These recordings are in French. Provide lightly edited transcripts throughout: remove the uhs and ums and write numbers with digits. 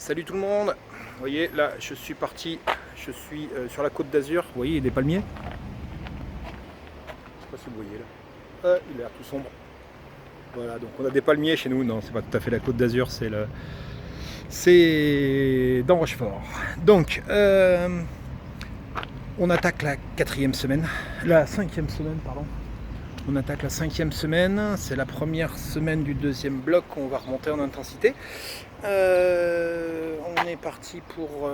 Salut tout le monde. Vous voyez, là, je suis parti, je suis sur la côte d'Azur. Vous voyez, il y a des palmiers. Je sais pas si vous voyez là. Il a l'air tout sombre. Voilà, donc on a des palmiers chez nous. Non, c'est pas tout à fait la côte d'Azur, c'est dans Rochefort. Donc, on attaque la cinquième semaine, pardon. On attaque la 5e semaine, c'est la première semaine du 2e bloc, on va remonter en intensité. On est parti pour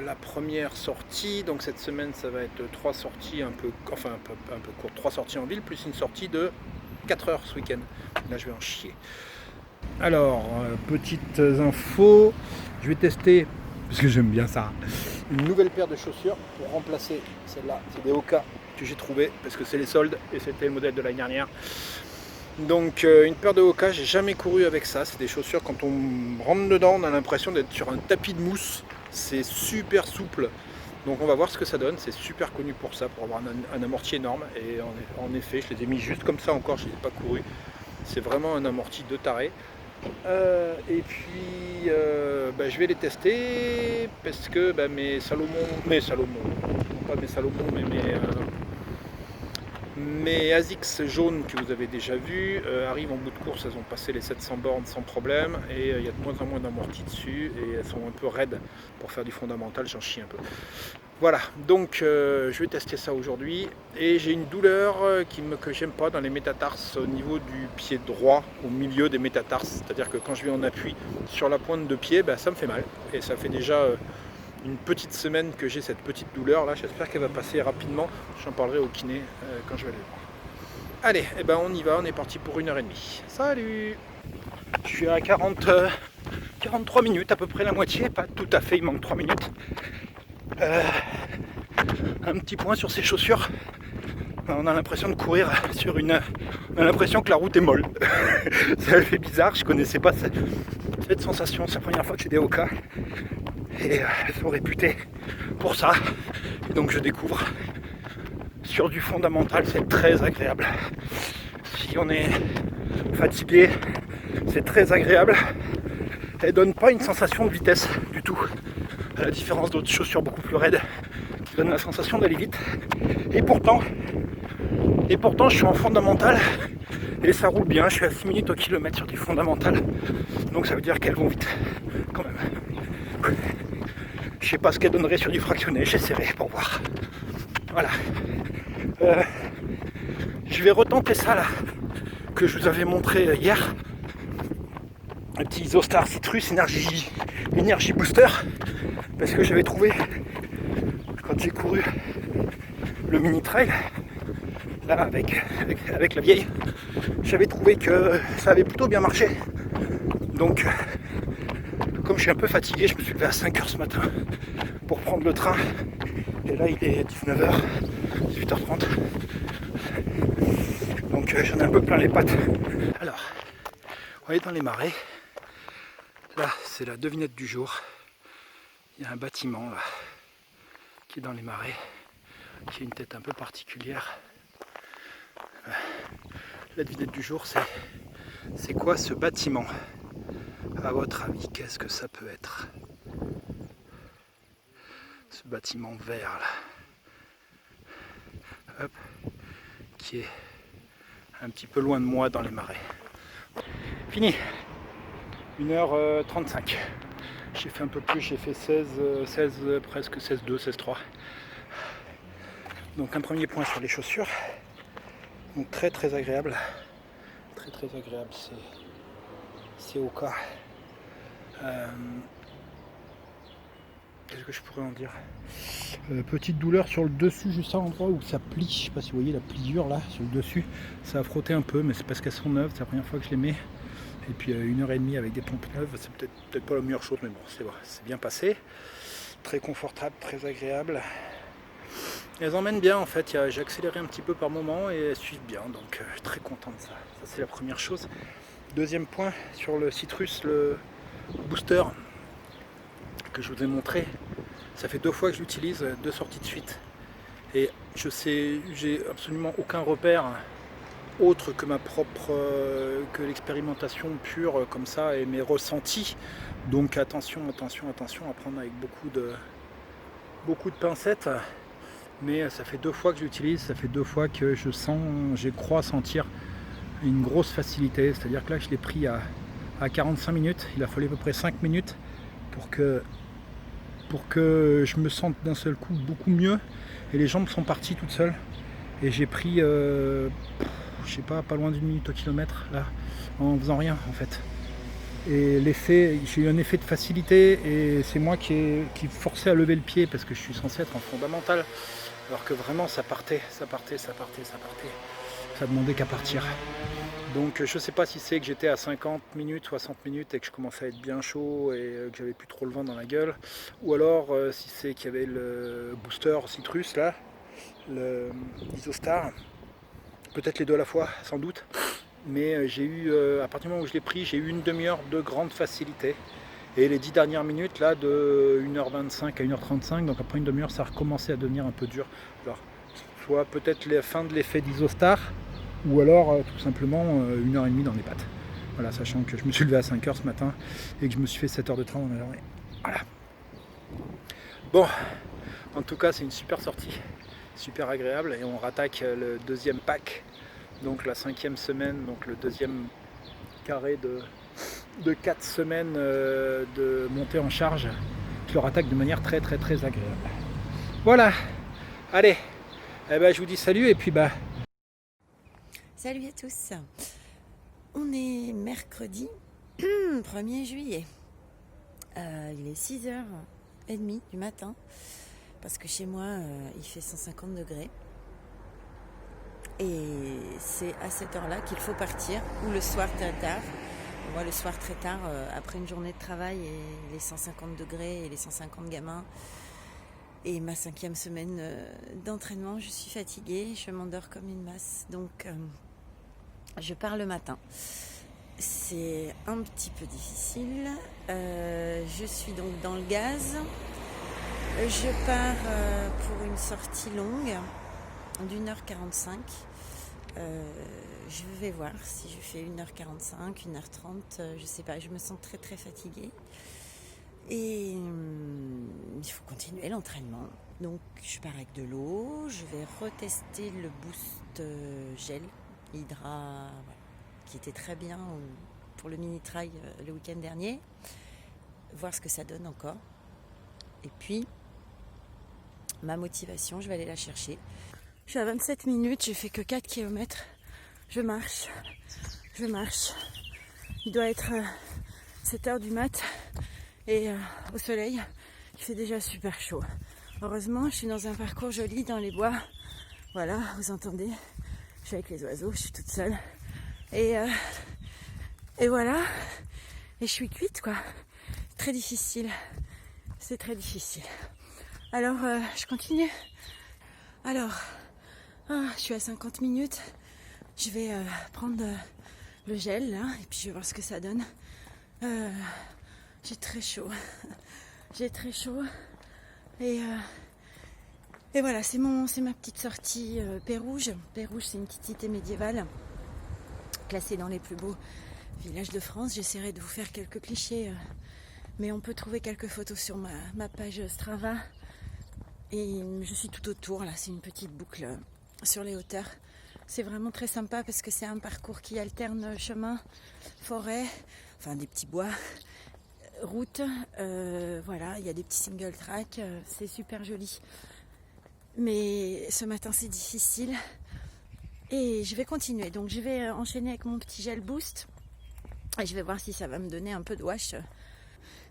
la première sortie, donc cette semaine ça va être 3 sorties un peu courtes, 3 sorties en ville, plus une sortie de 4 heures ce week-end. Là je vais en chier. Alors, petites infos, je vais tester, parce que j'aime bien ça, une nouvelle paire de chaussures pour remplacer celle-là, c'est des Hoka que j'ai trouvé parce que c'est les soldes et c'était le modèle de l'année dernière. Donc une paire de Hoka, j'ai jamais couru avec ça, c'est des chaussures quand on rentre dedans on a l'impression d'être sur un tapis de mousse, c'est super souple. Donc on va voir ce que ça donne, c'est super connu pour ça, pour avoir un amorti énorme et en effet je les ai mis juste comme ça encore, je ne les ai pas couru. C'est vraiment un amorti de taré. Et puis je vais les tester parce que pas mes ASICS jaunes que vous avez déjà vus arrivent en bout de course, elles ont passé les 700 bornes sans problème et il y a de moins en moins d'amortis dessus et elles sont un peu raides pour faire du fondamental, j'en chie un peu. Voilà, donc je vais tester ça aujourd'hui et j'ai une douleur que j'aime pas dans les métatarses au niveau du pied droit, au milieu des métatarses, c'est-à-dire que quand je vais en appui sur la pointe de pied, ça me fait mal et ça fait déjà une petite semaine que j'ai cette petite douleur là, j'espère qu'elle va passer rapidement, j'en parlerai au kiné quand je vais aller le voir. Allez, on y va, on est parti pour 1h30. Salut! Je suis à 43 minutes, à peu près la moitié, pas tout à fait, il manque 3 minutes. Un petit point sur ces chaussures, on a l'impression de courir sur on a l'impression que la route est molle. Ça fait bizarre, je connaissais pas cette sensation, c'est la première fois que j'ai des Hoka. Et elles sont réputées pour ça. Et donc je découvre sur du fondamental, c'est très agréable. Si on est fatigué, c'est très agréable. Elle donne pas une sensation de vitesse du tout. À la différence d'autres chaussures beaucoup plus raides qui donnent la sensation d'aller vite. Et pourtant je suis en fondamental et ça roule bien. Je suis à 6 minutes au kilomètre sur du fondamental. Donc ça veut dire qu'elles vont vite quand même. Je sais pas ce qu'elle donnerait sur du fractionné, j'essaierai pour voir. Voilà. Je vais retenter ça là, que je vous avais montré hier. Un petit Isostar Citrus Energy Booster. Parce que j'avais trouvé, quand j'ai couru le mini trail, là avec la vieille, j'avais trouvé que ça avait plutôt bien marché. Donc comme je suis un peu fatigué, je me suis levé à 5h ce matin pour prendre le train. Et là, il est 19h, 18h30. Donc j'en ai un peu plein les pattes. Alors, on va aller dans les marais. Là, c'est la devinette du jour. Il y a un bâtiment là, qui est dans les marais, qui a une tête un peu particulière. La devinette du jour, c'est quoi ce bâtiment ? À votre avis, qu'est-ce que ça peut être ? Ce bâtiment vert là, hop, qui est un petit peu loin de moi dans les marais. Fini, 1h35. J'ai fait un peu plus, j'ai fait 16, presque 16,2, 16,3. Donc un premier point sur les chaussures. Donc très très agréable. Très très agréable, c'est Hoka. Qu'est-ce que je pourrais en dire ? Petite douleur sur le dessus, juste à l'endroit où ça plie. Je sais pas si vous voyez la pliure là sur le dessus. Ça a frotté un peu, mais c'est parce qu'elles sont neuves. C'est la première fois que je les mets. Et puis 1h30 avec des pompes neuves, c'est peut-être pas la meilleure chose, mais bon, c'est bien passé. Très confortable, très agréable. Elles emmènent bien en fait. J'ai accéléré un petit peu par moment et elles suivent bien. Donc je suis très content de ça. Ça c'est la première chose. Deuxième point sur le Citrus, le booster que je vous ai montré, ça fait 2 fois que je l'utilise, 2 sorties de suite et j'ai absolument aucun repère autre que ma propre, que l'expérimentation pure comme ça et mes ressentis. Donc attention à prendre avec beaucoup de pincettes. Mais ça fait 2 fois que j'utilise, ça fait 2 fois que je crois sentir une grosse facilité. C'est-à-dire que là je l'ai pris à 45 minutes, il a fallu à peu près 5 minutes pour que je me sente d'un seul coup beaucoup mieux. Et les jambes sont parties toutes seules. Et j'ai pris, je sais pas loin d'une minute au kilomètre là, en faisant rien en fait. Et j'ai eu un effet de facilité et c'est moi qui forçais à lever le pied parce que je suis censé être en fondamental. Alors que vraiment ça partait. Ça demandait qu'à partir. Donc je sais pas si c'est que j'étais à 50 minutes, 60 minutes et que je commençais à être bien chaud et que j'avais plus trop le vent dans la gueule. Ou alors si c'est qu'il y avait le booster citrus là, le Isostar. Peut-être les deux à la fois, sans doute. Mais j'ai eu, à partir du moment où je l'ai pris, j'ai eu une demi-heure de grande facilité. Et les 10 dernières minutes, là, de 1h25 à 1h35, donc après une demi-heure, ça a recommencé à devenir un peu dur. Alors, soit peut-être la fin de l'effet d'Isostar, ou alors tout simplement 1h30 dans les pattes. Voilà, sachant que je me suis levé à 5h ce matin et que je me suis fait 7 heures de train dans la journée. Voilà. Bon, en tout cas, c'est une super sortie, super agréable, et on rattaque le deuxième pack, donc la 5e semaine, donc le deuxième carré de 4 semaines de montée en charge qui leur attaque de manière très agréable. Voilà, allez, eh ben, je vous dis salut et puis bah... Salut à tous, on est mercredi 1er juillet, il est 6h30 du matin parce que chez moi il fait 150 degrés et c'est à cette heure là qu'il faut partir ou le soir très tard. Moi le soir très tard après une journée de travail et les 150 degrés et les 150 gamins et ma 5e semaine d'entraînement, je suis fatiguée, je m'endors comme une masse, donc je pars le matin. C'est un petit peu difficile. Je suis donc dans le gaz. Je pars pour une sortie longue d'1h45. Je vais voir si je fais 1h45, 1h30, je sais pas, je me sens très fatiguée. Et il faut continuer l'entraînement. Donc je pars avec de l'eau, je vais retester le boost gel Hydra, voilà, qui était très bien pour le mini trail le week-end dernier, voir ce que ça donne encore. Et puis ma motivation, je vais aller la chercher. Je suis à 27 minutes, j'ai fait que 4 km. Je marche. Il doit être 7h du mat et au soleil, il fait déjà super chaud. Heureusement, je suis dans un parcours joli dans les bois. Voilà, vous entendez, je suis avec les oiseaux, je suis toute seule. Et voilà, et je suis cuite quoi. Très difficile, c'est très difficile. Alors, je continue. Alors, je suis à 50 minutes. Je vais prendre le gel là, et puis je vais voir ce que ça donne. J'ai très chaud. Et voilà, c'est ma petite sortie Pérouge. Pérouge, c'est une petite cité médiévale classée dans les plus beaux villages de France. J'essaierai de vous faire quelques clichés, mais on peut trouver quelques photos sur ma page Strava. Et je suis tout autour, là, c'est une petite boucle sur les hauteurs. C'est vraiment très sympa parce que c'est un parcours qui alterne chemin, forêt, enfin des petits bois, route. Voilà, il y a des petits single track, c'est super joli. Mais ce matin c'est difficile et je vais continuer. Donc je vais enchaîner avec mon petit gel boost et je vais voir si ça va me donner un peu de wash.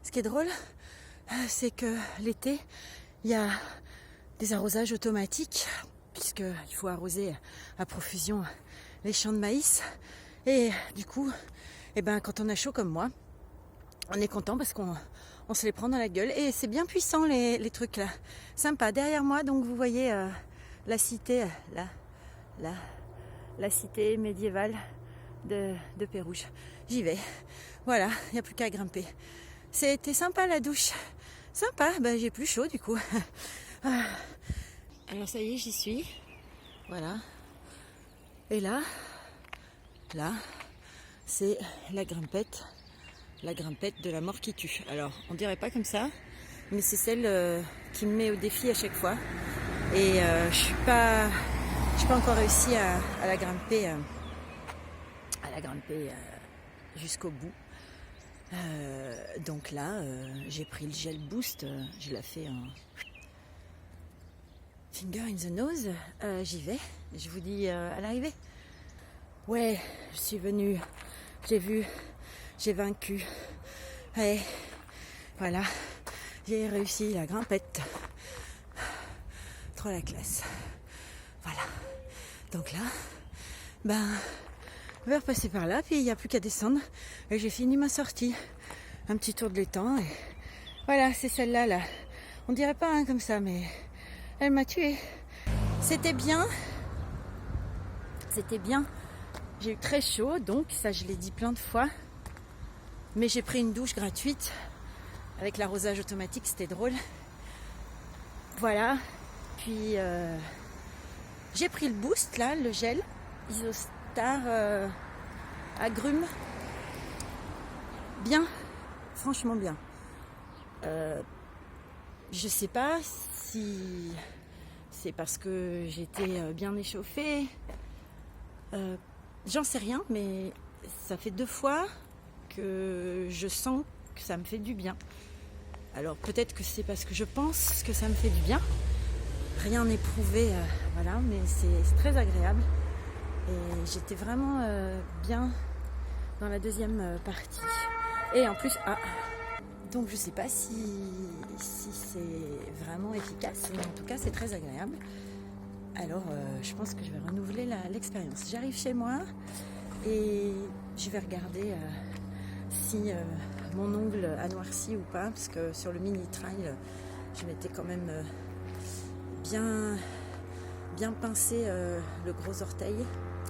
Ce qui est drôle, c'est que l'été, il y a des arrosages automatiques puisqu'il faut arroser à profusion les champs de maïs. Et du coup, quand on a chaud comme moi, on est content parce qu'on se les prend dans la gueule. Et c'est bien puissant les trucs là. Sympa. Derrière moi, donc vous voyez la cité, la cité médiévale de Pérouge. J'y vais. Voilà, il n'y a plus qu'à grimper. C'était sympa la douche. Sympa, j'ai plus chaud du coup. Alors ça y est, j'y suis. Voilà. Et là, Là, c'est la grimpette de la mort qui tue. Alors, on dirait pas comme ça, mais c'est celle qui me met au défi à chaque fois. Et je n'ai pas encore réussi à la grimper, jusqu'au bout. Donc là, j'ai pris le gel boost, je l'ai fait en finger in the nose. J'y vais, je vous dis à l'arrivée. Ouais, je suis venue, j'ai vu, j'ai vaincu. Ouais, voilà, j'ai réussi la grimpette. Trop la classe. Voilà. Donc là, on va repasser par là, puis il n'y a plus qu'à descendre. Et j'ai fini ma sortie. Un petit tour de l'étang. Et voilà, c'est celle-là, là. On dirait pas comme ça, mais elle m'a tuée. C'était bien. J'ai eu très chaud, donc ça je l'ai dit plein de fois. Mais j'ai pris une douche gratuite avec l'arrosage automatique, c'était drôle. Voilà. Puis j'ai pris le boost là, le gel Isostar agrumes. Bien, franchement bien. Je sais pas si c'est parce que j'étais bien échauffée. J'en sais rien, mais ça fait 2 fois que je sens que ça me fait du bien. Alors peut-être que c'est parce que je pense que ça me fait du bien. Rien n'est prouvé, voilà, mais c'est très agréable. Et j'étais vraiment bien dans la deuxième partie. Et en plus, donc je sais pas si c'est vraiment efficace, mais en tout cas c'est très agréable. Alors je pense que je vais renouveler l'expérience. J'arrive chez moi et je vais regarder si mon ongle a noirci ou pas, parce que sur le mini trail, je m'étais quand même bien pincé le gros orteil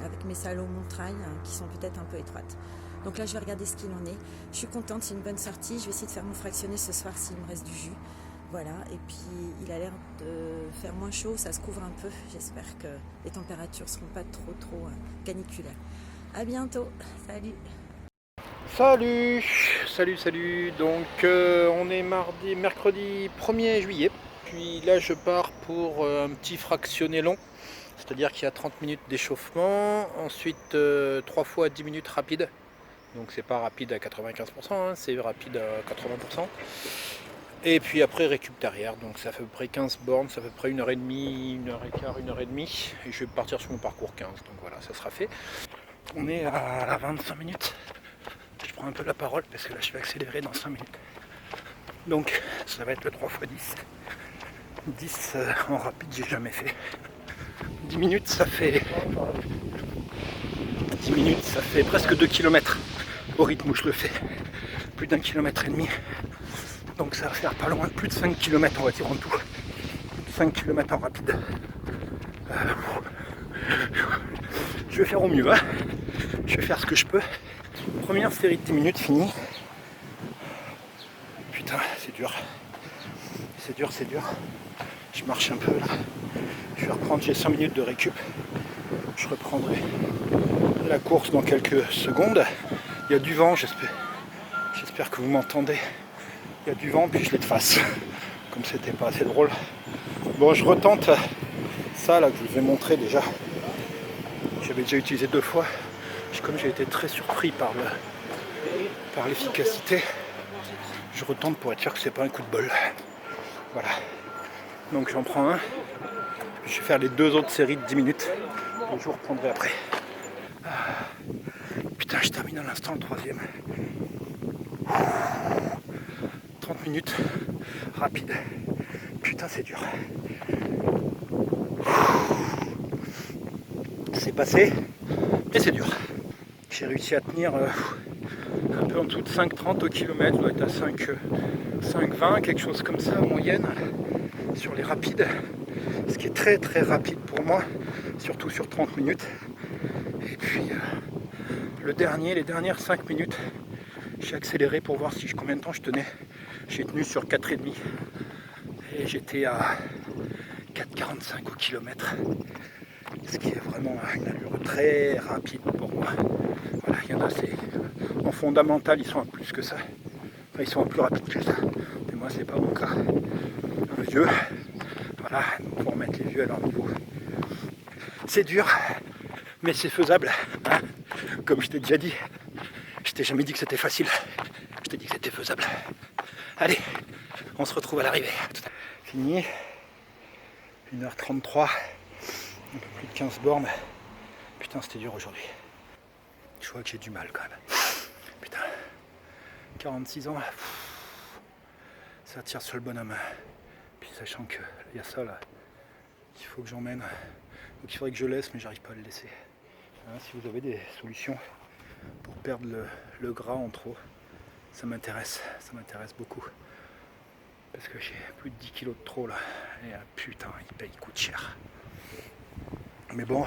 avec mes Salomon trail qui sont peut-être un peu étroites. Donc là je vais regarder ce qu'il en est. Je suis contente, c'est une bonne sortie. Je vais essayer de faire mon fractionné ce soir s'il me reste du jus. Voilà, et puis il a l'air de faire moins chaud, ça se couvre un peu. J'espère que les températures seront pas trop caniculaires. À bientôt, salut. Salut. Donc on est mercredi 1er juillet. Puis là je pars pour un petit fractionné long. C'est-à-dire qu'il y a 30 minutes d'échauffement. Ensuite 3 fois 10 minutes rapide. Donc c'est pas rapide à 95%, c'est rapide à 80%. Et puis après récup derrière, donc ça fait à peu près 15 bornes, ça fait à peu près 1h30, 1h15, 1h30. Et je vais partir sur mon parcours 15, donc voilà, ça sera fait. On est à 25 minutes. Je prends un peu la parole parce que là je vais accélérer dans 5 minutes. Donc ça va être le 3x10. 10 en rapide, j'ai jamais fait. 10 minutes ça fait presque 2 km au rythme où je le fais. Plus d'1,5 km. Donc ça va faire pas loin de plus de 5 km on va dire en tout. 5 km en rapide. Je vais faire au mieux, hein. Je vais faire ce que je peux. Première série de 10 minutes finie. Putain, c'est dur. C'est dur. Je marche un peu là. Je vais reprendre, j'ai 5 minutes de récup. Je reprendrai la course dans quelques secondes. Il y a du vent, j'espère que vous m'entendez. Il y a du vent, puis je l'ai de face. Comme c'était pas assez drôle. Bon, je retente ça là que je vous ai montré déjà. J'avais déjà utilisé 2 fois. Comme j'ai été très surpris par l'efficacité, je retente pour être sûr que c'est pas un coup de bol. Voilà. Donc j'en prends un. Je vais faire les 2 autres séries de 10 minutes. Et je vous reprendrai après. Putain, je termine à l'instant le 3e. 30 minutes. Rapide. Putain, c'est dur. C'est passé. Mais c'est dur. J'ai réussi à tenir un peu en dessous de 5,30 au kilomètre. Je dois être à 5,20, quelque chose comme ça en moyenne. Sur les rapides. Ce qui est très très rapide pour moi. Surtout sur 30 minutes. Et puis les dernières 5 minutes, j'ai accéléré pour voir combien de temps je tenais. J'ai tenu sur 4,5 et j'étais à 4,45 au kilomètre, ce qui est vraiment une allure très rapide pour moi. Il y en a, c'est en fondamental, ils sont à plus que ça. Enfin, ils sont plus rapides que ça. Mais moi, c'est pas mon cas. Un vieux, voilà, donc pour remettre les vieux à leur niveau. C'est dur, mais c'est faisable. Hein, comme je t'ai déjà dit, je t'ai jamais dit que c'était facile. Je t'ai dit que c'était faisable. Allez, on se retrouve à l'arrivée. Fini. 1h33. Un peu plus de 15 bornes. Putain, c'était dur aujourd'hui. Je vois que j'ai du mal quand même. Putain. 46 ans. Ça tire sur le bonhomme. Puis sachant qu'il y a ça là. Il faut que j'emmène. Donc il faudrait que je laisse, mais j'arrive pas à le laisser. Hein, si vous avez des solutions pour perdre le gras en trop, ça m'intéresse beaucoup. Parce que j'ai plus de 10 kilos de trop là. Et putain, il coûte cher. Mais bon,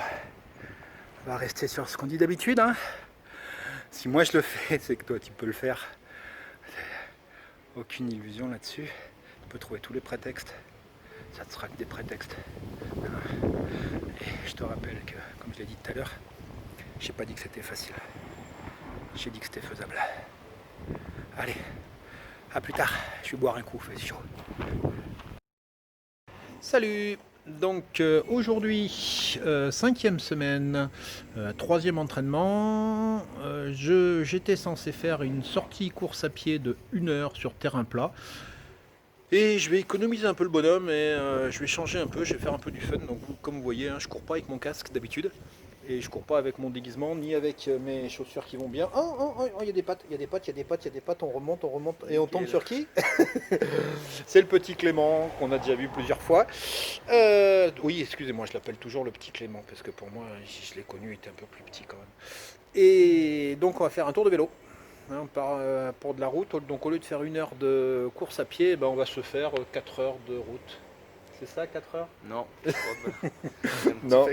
on va rester sur ce qu'on dit d'habitude. Hein. Si moi je le fais, c'est que toi tu peux le faire. Aucune illusion là-dessus. Tu peux trouver tous les prétextes. Ça ne sera que des prétextes. Et je te rappelle que, comme je l'ai dit tout à l'heure, j'ai pas dit que c'était facile. J'ai dit que c'était faisable. Allez, à plus tard. Je vais boire un coup, fait chaud. Salut. Donc aujourd'hui, 5e semaine, 3e entraînement. J'étais censé faire une sortie course à pied de 1 heure sur terrain plat. Et je vais économiser un peu le bonhomme et je vais changer un peu, je vais faire un peu du fun. Donc comme vous voyez, hein, je cours pas avec mon casque d'habitude. Et je cours pas avec mon déguisement, ni avec mes chaussures qui vont bien. Oh, il y a des pattes, on remonte, et on tombe sur qui? C'est le petit Clément, qu'on a déjà vu plusieurs fois. Oui, excusez-moi, je l'appelle toujours le petit Clément, parce que pour moi, je l'ai connu, il était un peu plus petit quand même. Et donc on va faire un tour de vélo. Hein, pour de la route, donc au lieu de faire 1 heure de course à pied, on va se faire 4 heures de route. C'est ça, 4 heures? Non, je crois pas. Non,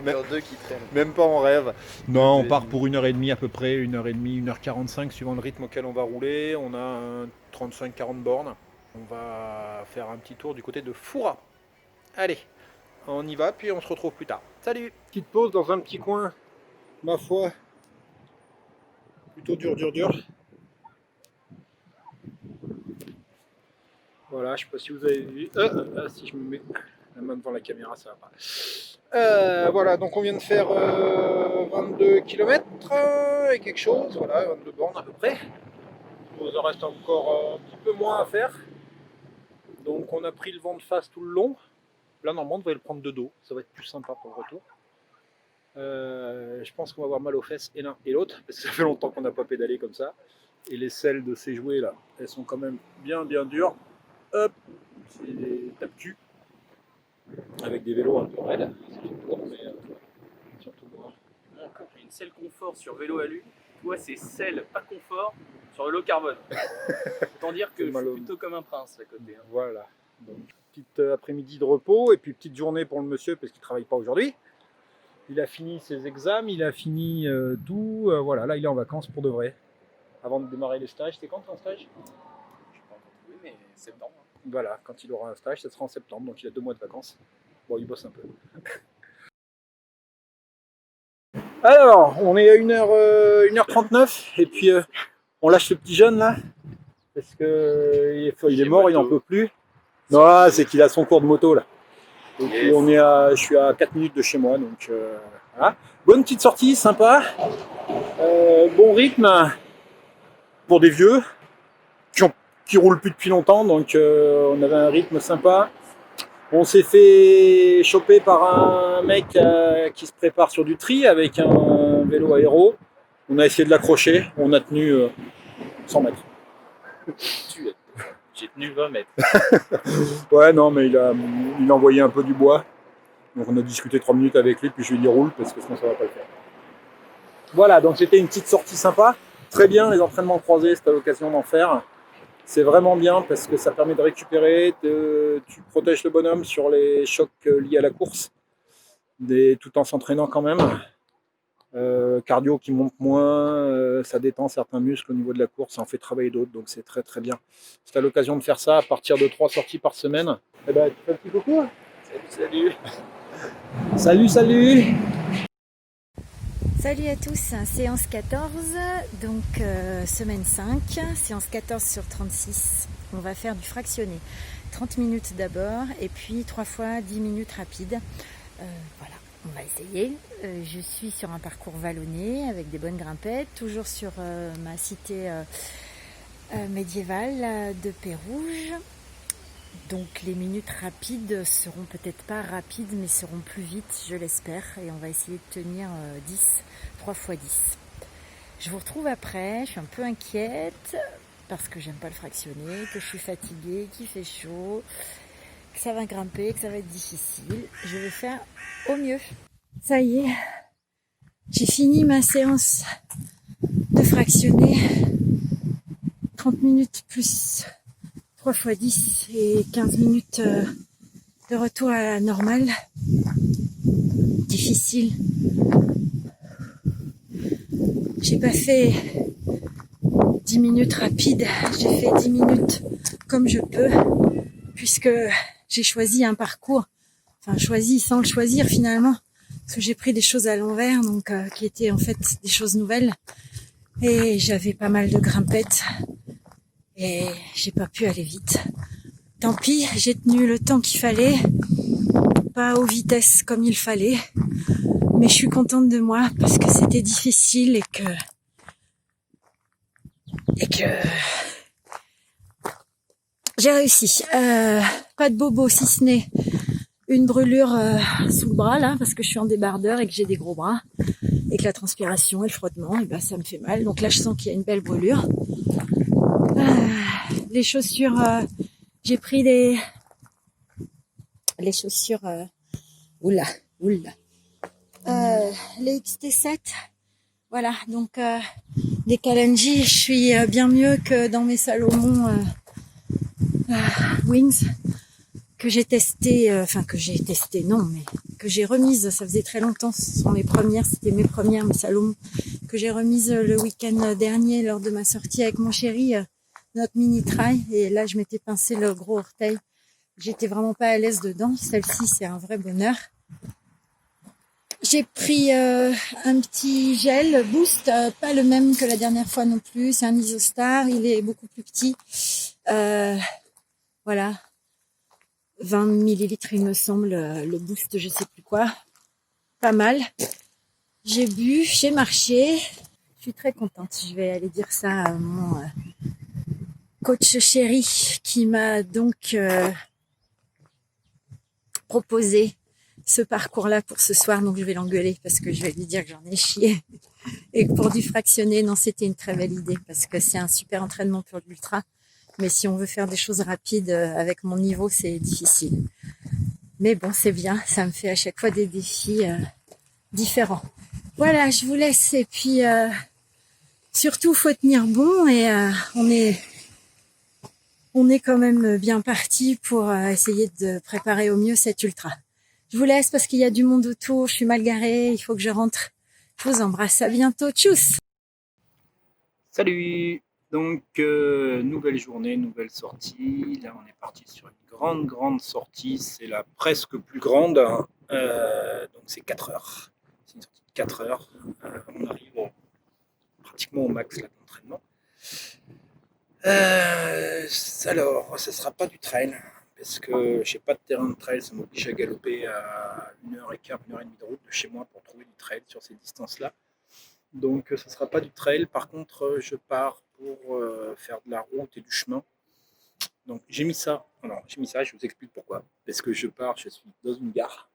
même pas en rêve. Non, on part pour 1h30 à peu près, 1h30, 1h45 suivant le rythme auquel on va rouler. On a 35-40 bornes. On va faire un petit tour du côté de Foura. Allez, on y va, puis on se retrouve plus tard. Salut! Petite pause dans un petit coin, ma foi, plutôt dur. Voilà, je sais pas si vous avez vu. Si je me mets la main devant la caméra, ça va pas. Voilà, donc on vient de faire 22 km et quelque chose, voilà, 22 bornes à peu près. Il nous en reste encore un petit peu moins à faire. Donc on a pris le vent de face tout le long. Là, normalement, on devrait le prendre de dos, ça va être plus sympa pour le retour. Je pense qu'on va avoir mal aux fesses et l'un et l'autre, parce que ça fait longtemps qu'on n'a pas pédalé comme ça. Et les selles de ces jouets là, elles sont quand même bien dures. Hop, c'est des tape-cul avec des vélos un peu raides. C'est tout court, mais surtout moi. Moi encore, j'ai une selle confort sur vélo alu. Toi, c'est selle pas confort sur vélo carbone. Autant dire que je suis plutôt comme un prince à côté. Hein. Voilà. Donc, petite après-midi de repos et puis petite journée pour le monsieur parce qu'il ne travaille pas aujourd'hui. Il a fini ses examens, il a fini tout. Voilà, là il est en vacances pour de vrai. Avant de démarrer les stages, c'est quand ton stage? Je ne sais pas encore trouvé, mais septembre. Voilà, quand il aura un stage, ça sera en septembre, donc il a 2 mois de vacances. Bon, il bosse un peu. Alors, on est à 1h39, et puis on lâche ce petit jeune là, parce que il est mort, il n'en peut plus. Non, c'est qu'il a son cours de moto là. Et puis je suis à 4 minutes de chez moi, donc voilà. Bonne petite sortie, sympa. Bon rythme pour des vieux qui roulent plus depuis longtemps, donc on avait un rythme sympa. On s'est fait choper par un mec qui se prépare sur du tri avec un vélo aéro. On a essayé de l'accrocher, on a tenu 100 mètres. J'ai tenu 20 mètres. Ouais, non, mais il a envoyé un peu du bois. Donc on a discuté 3 minutes avec lui, puis je lui ai dit roule, parce que sinon ça va pas le faire. Voilà, donc c'était une petite sortie sympa. Très bien, les entraînements croisés, c'était l'occasion d'en faire. C'est vraiment bien parce que ça permet de récupérer, tu protèges le bonhomme sur les chocs liés à la course, tout en s'entraînant quand même. Cardio qui monte moins, ça détend certains muscles au niveau de la course, ça en fait travailler d'autres, donc c'est très très bien. C'est à l'occasion de faire ça à partir de 3 sorties par semaine. Eh ben, tu fais un petit coucou. Salut. Salut. Salut à tous, séance 14, donc semaine 5, séance 14 sur 36. On va faire du fractionné. 30 minutes d'abord et puis 3 fois 10 minutes rapides. Voilà, on va essayer. Je suis sur un parcours vallonné avec des bonnes grimpettes, toujours sur ma cité médiévale de Pérouge. Donc les minutes rapides seront peut-être pas rapides mais seront plus vite, je l'espère, et on va essayer de tenir 3 fois 10. Je vous retrouve après, je suis un peu inquiète parce que j'aime pas le fractionner, que je suis fatiguée, qu'il fait chaud, que ça va grimper, que ça va être difficile. Je vais faire au mieux. Ça y est, j'ai fini ma séance de fractionner. 30 minutes plus 3 fois 10 et 15 minutes de retour à la normale. Difficile. J'ai pas fait 10 minutes rapides, j'ai fait 10 minutes comme je peux, puisque j'ai choisi un parcours, enfin choisi sans le choisir finalement, parce que j'ai pris des choses à l'envers, donc qui étaient en fait des choses nouvelles, et j'avais pas mal de grimpettes, et j'ai pas pu aller vite. Tant pis, j'ai tenu le temps qu'il fallait, pas aux vitesses comme il fallait, mais je suis contente de moi parce que c'était difficile et que j'ai réussi. Pas de bobo si ce n'est une brûlure sous le bras là, parce que je suis en débardeur et que j'ai des gros bras et que la transpiration et le frottement, et ben ça me fait mal. Donc là je sens qu'il y a une belle brûlure. Les chaussures, j'ai pris les chaussures. Oula. Les XT7. Voilà, donc des Kalenji, je suis bien mieux que dans mes Salomon Wings que j'ai testé, que j'ai remises, ça faisait très longtemps, ce sont mes premières, c'était mes premières, mes Salomon, que j'ai remises le week-end dernier lors de ma sortie avec mon chéri, notre mini trail, et là je m'étais pincé le gros orteil, j'étais vraiment pas à l'aise dedans, celle-ci c'est un vrai bonheur. J'ai pris un petit gel Boost, pas le même que la dernière fois non plus, c'est un Isostar, il est beaucoup plus petit. Voilà, 20 millilitres il me semble, le Boost je sais plus quoi, pas mal. J'ai bu, j'ai marché, je suis très contente, je vais aller dire ça à mon coach chéri qui m'a donc proposé ce parcours-là pour ce soir, donc je vais l'engueuler parce que je vais lui dire que j'en ai chié et que pour du fractionné, non, c'était une très belle idée parce que c'est un super entraînement pour l'ultra, mais si on veut faire des choses rapides avec mon niveau, c'est difficile. Mais bon, c'est bien, ça me fait à chaque fois des défis différents. Voilà, je vous laisse et puis surtout, faut tenir bon et on est quand même bien parti pour essayer de préparer au mieux cet ultra. Je vous laisse parce qu'il y a du monde autour, je suis mal garée, il faut que je rentre. Je vous embrasse, à bientôt, tchuss! Salut! Donc, nouvelle journée, nouvelle sortie. Là, on est parti sur une grande sortie. C'est la presque plus grande. Donc, c'est 4 heures. C'est une sortie de 4 heures. On arrive pratiquement au max là, d'entraînement. Alors, ça ne sera pas du trail. Parce que je n'ai pas de terrain de trail, ça m'oblige à galoper à 1h15, 1h30 de route de chez moi pour trouver du trail sur ces distances-là. Donc ça ne sera pas du trail, par contre je pars pour faire de la route et du chemin. Donc j'ai mis ça, je vous explique pourquoi. Parce que je suis dans une gare,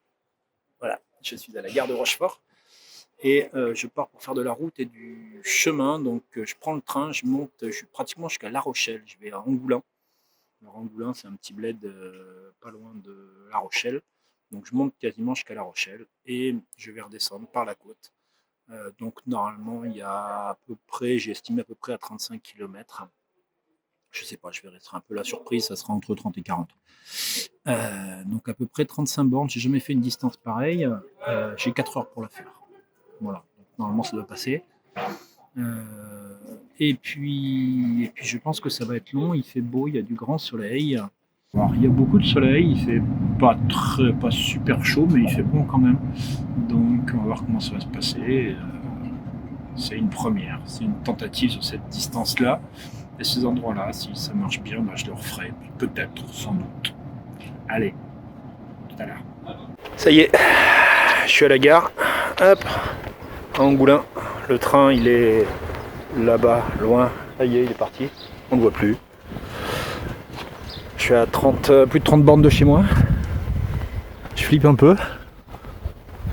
voilà, je suis à la gare de Rochefort, et je pars pour faire de la route et du chemin, donc je prends le train, je monte, je suis pratiquement jusqu'à La Rochelle, je vais à Angoulins. Alors, Angoulins, c'est un petit bled pas loin de La Rochelle. Donc, je monte quasiment jusqu'à La Rochelle et je vais redescendre par la côte. Donc, normalement, il y a à peu près, j'ai estimé à peu près à 35 km. Je sais pas, je vais rester un peu la surprise, ça sera entre 30 et 40. Donc, à peu près 35 bornes. J'ai jamais fait une distance pareille. J'ai 4 heures pour la faire. Voilà. Donc, normalement, ça doit passer. Et puis je pense que ça va être long, il fait beau, il y a du grand soleil. Alors, il y a beaucoup de soleil, il fait pas super chaud, mais il fait bon quand même. Donc on va voir comment ça va se passer. C'est une première, c'est une tentative sur cette distance-là. Et ces endroits-là, si ça marche bien, bah, je le referai. Peut-être, sans doute. Allez, tout à l'heure. Ça y est, je suis à la gare. Hop, à Angoulins. Le train, il est là-bas, loin. Ça y est, il est parti. On ne le voit plus. Je suis à plus de 30 bornes de chez moi. Je flippe un peu.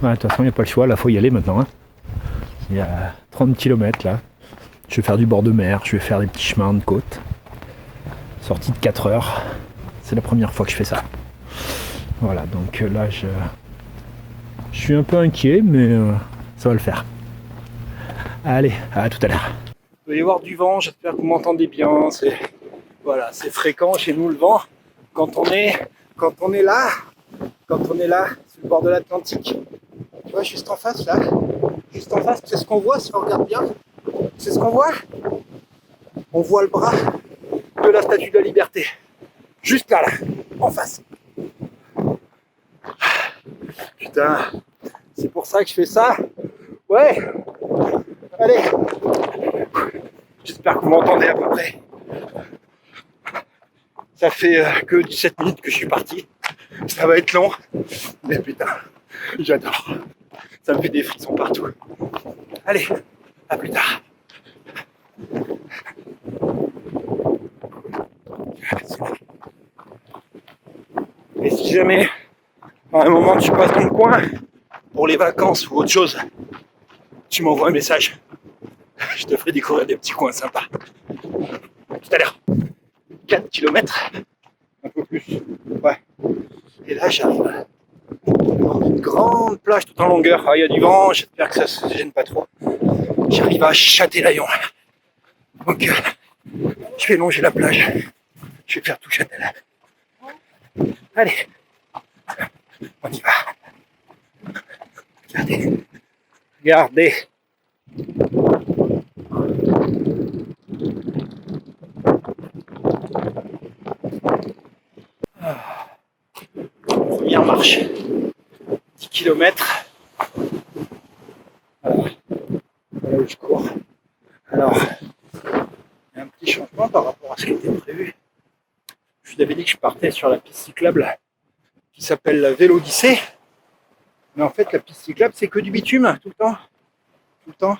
Ouais, de toute façon, il n'y a pas le choix. Là, il faut y aller maintenant. Hein. Il y a 30 km là. Je vais faire du bord de mer. Je vais faire des petits chemins de côte. Sortie de 4 heures. C'est la première fois que je fais ça. Voilà, donc là, je suis un peu inquiet, mais ça va le faire. Allez, à tout à l'heure. Il va y avoir du vent. J'espère que vous m'entendez bien. Voilà, c'est fréquent chez nous le vent. Quand on est là, sur le bord de l'Atlantique. Tu vois, juste en face là, juste en face, c'est ce qu'on voit si on regarde bien. C'est ce qu'on voit. On voit le bras de la Statue de la Liberté. Juste là, en face. Putain, c'est pour ça que je fais ça. Ouais. Allez. J'espère que vous m'entendez à peu près. Ça fait que 17 minutes que je suis parti. Ça va être long. Mais putain, j'adore. Ça me fait des frissons partout. Allez, à plus tard. Et si jamais, à un moment, tu passes dans le coin, pour les vacances ou autre chose, tu m'envoies un message. Je te ferai découvrir des petits coins sympas. Tout à l'heure. 4 km. Un peu plus. Ouais. Et là, j'arrive dans une grande plage tout en longueur. Ah, il y a du vent, j'espère que ça se gêne pas trop. J'arrive à Châtelaillon. Donc, je vais longer la plage. Je vais faire tout Châtel. Allez, on y va. Regardez. Regardez. Première marche. 10 km. Voilà où je cours. Alors, il y a un petit changement par rapport à ce qui était prévu. Je vous avais dit que je partais sur la piste cyclable qui s'appelle la Vélodyssée. Mais en fait, la piste cyclable, c'est que du bitume tout le temps. Tout le temps.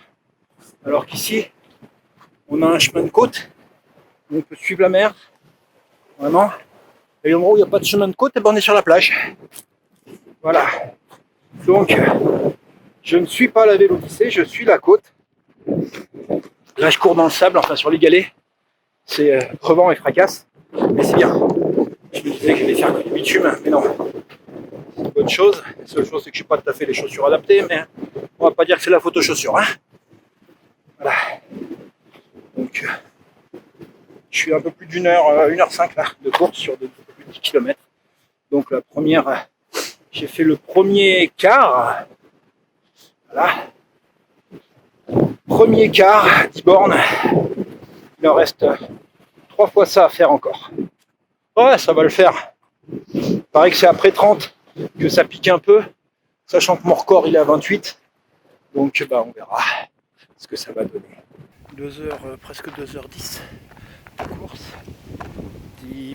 Alors qu'ici, on a un chemin de côte où on peut suivre la mer. Vraiment. Et l'endroit où il n'y a pas de chemin de côte, et ben on est sur la plage. Voilà. Donc, je ne suis pas la Vélodyssée, je suis la côte. Là, je cours dans le sable, enfin sur les galets. C'est crevant et fracasse. Mais c'est bien. Je me disais que j'allais faire que du bitume, mais non. C'est une bonne chose. La seule chose, c'est que je n'ai pas tout à fait les chaussures adaptées, mais on va pas dire que c'est la photo chaussure. Hein. Voilà. Donc, je suis un peu plus d'une heure, 1h05 là, de course sur de plus de 10 km. Donc la première, j'ai fait le premier quart. Voilà. Premier quart, 10 bornes. Il en reste 3 fois ça à faire encore. Ouais, ça va le faire. Il paraît que c'est après 30 que ça pique un peu, sachant que mon record il est à 28. Donc bah, on verra ce que ça va donner. 2 heures, presque 2h10 de course,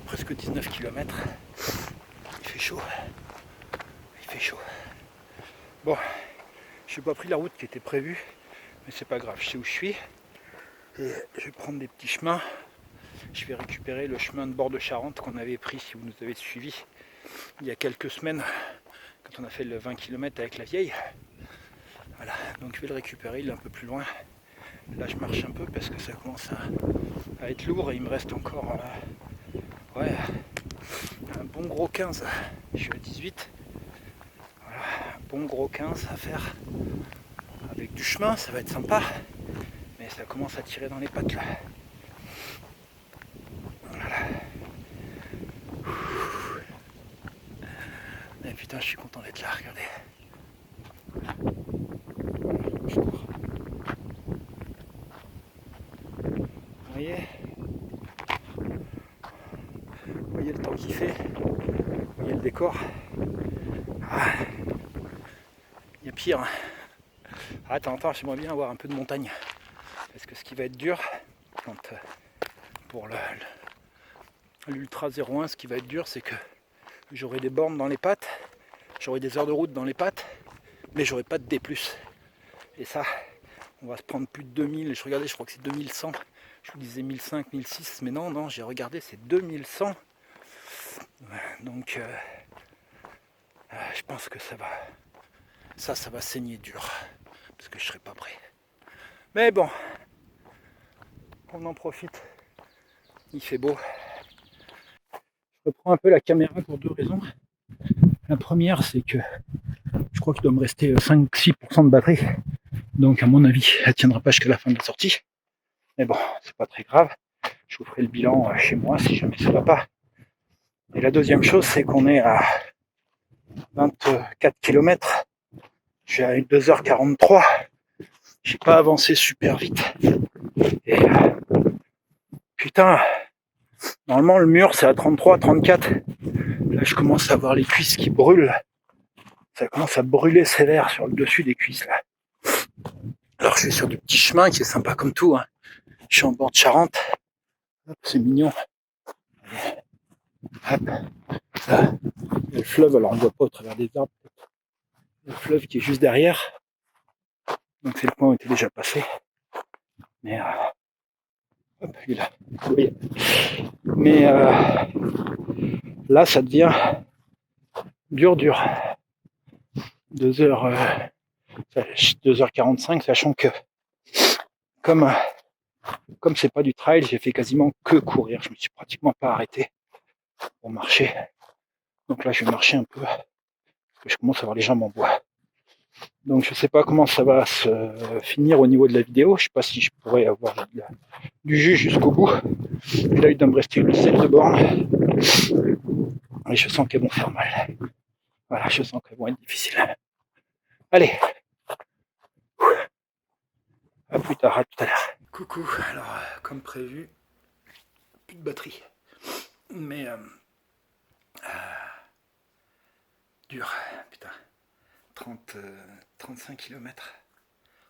presque 19 km. Il fait chaud. Il fait chaud. Bon, je n'ai pas pris la route qui était prévue, mais c'est pas grave, je sais où je suis. Et je vais prendre des petits chemins. Je vais récupérer le chemin de bord de Charente qu'on avait pris si vous nous avez suivis il y a quelques semaines quand on a fait le 20 km avec la vieille. Voilà, donc je vais le récupérer, il est un peu plus loin. Là je marche un peu parce que ça commence à être lourd et il me reste encore ouais, un bon gros 15. Je suis à 18. Voilà, un bon gros 15 à faire avec du chemin, ça va être sympa. Mais ça commence à tirer dans les pattes là. Voilà. Et putain, je suis content d'être là, regardez. Je cours. Vous voyez le temps qu'il fait. Vous voyez le décor. Ah. Il y a pire. Attends, j'aimerais bien avoir un peu de montagne. Parce que ce qui va être dur, pour l'Ultra 01, ce qui va être dur, c'est que j'aurai des bornes dans les pattes, j'aurai des heures de route dans les pattes, mais j'aurai pas de D+. Et ça, on va se prendre plus de 2000. Je regardais, je crois que c'est 2100. Je vous disais 1500, 1006, mais non, j'ai regardé, c'est 2100. Donc, je pense que ça va saigner dur, parce que je serai pas prêt. Mais bon, on en profite. Il fait beau. Je reprends un peu la caméra pour deux raisons. La première, c'est que je crois qu'il doit me rester 5-6% de batterie. Donc à mon avis, elle tiendra pas jusqu'à la fin de la sortie. Mais bon, c'est pas très grave. Je vous ferai le bilan chez moi si jamais ça va pas. Et la deuxième chose, c'est qu'on est à 24 km. Je suis à 2h43. J'ai pas avancé super vite. Et putain, normalement le mur c'est à 33, 34. Là je commence à avoir les cuisses qui brûlent. Ça commence à brûler sévère sur le dessus des cuisses là. Alors je suis sur du petit chemin qui est sympa comme tout. Hein. Je suis en bord de Charente. Hop, c'est mignon. Hop. Là, il y a le fleuve, alors on ne voit pas au travers des arbres. Le fleuve qui est juste derrière. Donc c'est le point où on était déjà passé. Mais hop, il est là. Oui. Mais là ça devient dur. 2h45, sachant que comme c'est pas du trail, j'ai fait quasiment que courir. Je me suis pratiquement pas arrêté pour marcher. Donc là je vais marcher un peu parce que je commence à avoir les jambes en bois. Donc je sais pas comment ça va se finir au niveau de la vidéo. Je sais pas si je pourrais avoir du jus jusqu'au bout. Et là il doit me rester une dizaine de bornes. Et je sens qu'elles vont faire mal. Voilà, je sens qu'elles vont être difficiles. Allez. À plus tard, à tout à l'heure. Coucou, alors comme prévu, plus de batterie. Mais dur, putain. 35 km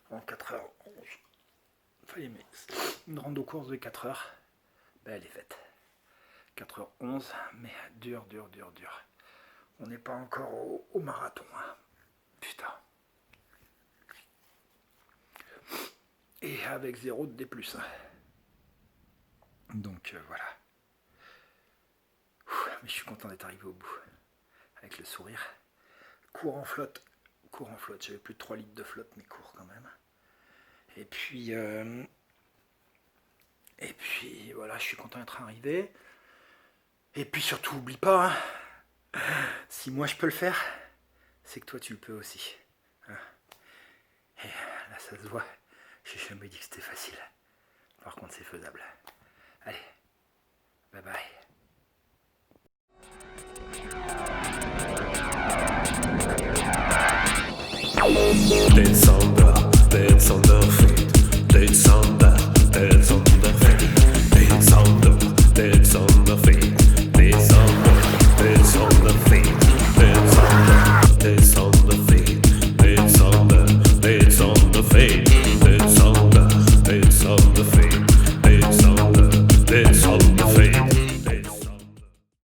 en 4h11. Fallait, mais une rando course de 4h, ben elle est faite. 4h11, mais dur. On n'est pas encore au marathon. Hein. Putain. Et avec 0 de D+. Hein. Donc voilà. Mais je suis content d'être arrivé au bout. Avec le sourire. Cours en flotte. J'avais plus de 3 litres de flotte, mais cours quand même. Et puis voilà, je suis content d'être arrivé. Et puis surtout, oublie pas, hein, si moi je peux le faire, c'est que toi tu le peux aussi. Hein. Et là ça se voit, j'ai jamais dit que c'était facile. Par contre c'est faisable. Allez, bye bye.